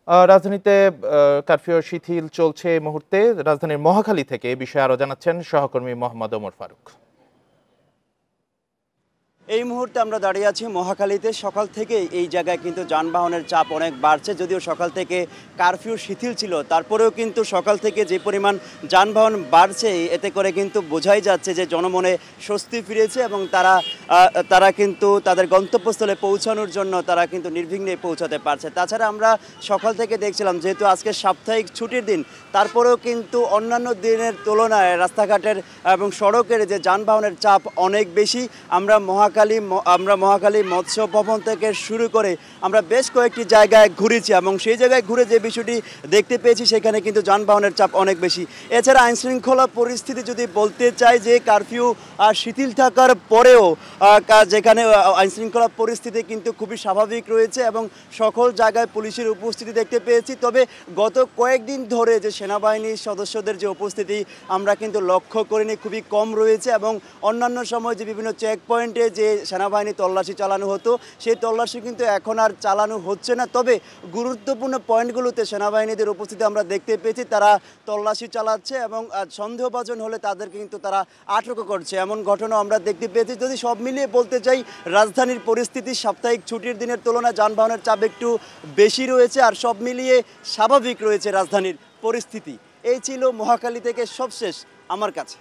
রাজধানীতে কারফিউ শিথিল চলছে এই মুহূর্তে। রাজধানীর মহাখালী থেকে এ বিষয়ে আরো জানাচ্ছেন সহকর্মী মোহাম্মদ ওমর ফারুক। এই মুহূর্তে আমরা দাঁড়িয়ে আছি মহাখালীতে। সকাল থেকে এই জায়গায় কিন্তু যানবাহনের চাপ অনেক বাড়ছে। যদিও সকাল থেকে কারফিউ শিথিল ছিল, তারপরেও কিন্তু সকাল থেকে যে পরিমাণ যানবাহন বাড়ছে, এতে করে কিন্তু বোঝাই যাচ্ছে যে জনমনে স্বস্তি ফিরেছে এবং তারা কিন্তু তাদের গন্তব্যস্থলে পৌঁছানোর জন্য তারা কিন্তু নির্বিঘ্নে পৌঁছাতে পারছে। তাছাড়া আমরা সকাল থেকে দেখছিলাম, যেহেতু আজকে সাপ্তাহিক ছুটির দিন, তারপরেও কিন্তু অন্যান্য দিনের তুলনায় রাস্তাঘাটের এবং সড়কের যে যানবাহনের চাপ অনেক বেশি। আমরা মহাখালী মৎস্য ভবন থেকে শুরু করে আমরা বেশ কয়েকটি জায়গায় ঘুরেছি এবং সেই জায়গায় ঘুরে যে বিষয়টি দেখতে পেয়েছি, সেখানে কিন্তু যানবাহনের চাপ অনেক বেশি। এছাড়া আইনশৃঙ্খলা পরিস্থিতি যদি বলতে চাই, যে কারফিউ শিথিল থাকার পরেও যেখানে আইনশৃঙ্খলা পরিস্থিতি কিন্তু খুবই স্বাভাবিক রয়েছে এবং সকল জায়গায় পুলিশের উপস্থিতি দেখতে পেয়েছি। তবে গত কয়েকদিন ধরে যে সেনাবাহিনীর সদস্যদের যে উপস্থিতি আমরা কিন্তু লক্ষ্য করিনি, খুবই কম রয়েছে এবং অন্যান্য সময় যে বিভিন্ন চেক পয়েন্টে যে সেনাবাহিনী তল্লাশি চালানো হতো, সেই তল্লাশি কিন্তু এখন আর চালানো হচ্ছে না। তবে গুরুত্বপূর্ণ পয়েন্টগুলোতে সেনাবাহিনীদের উপস্থিতি আমরা দেখতে পেয়েছি। তারা তল্লাশি চালাচ্ছে এবং সন্দেহভাজন হলে তাদেরকে কিন্তু তারা আটক করছে, এমন ঘটনা আমরা দেখতে পেয়েছি। যদি সব মিলিয়ে বলতে চাই, রাজধানীর পরিস্থিতি সাপ্তাহিক ছুটির দিনের তুলনায় যানবাহনের চাপ একটু বেশি রয়েছে, আর সব মিলিয়ে স্বাভাবিক রয়েছে রাজধানীর পরিস্থিতি। এই ছিল মহাখালী থেকে সবশেষ আমার কাছে।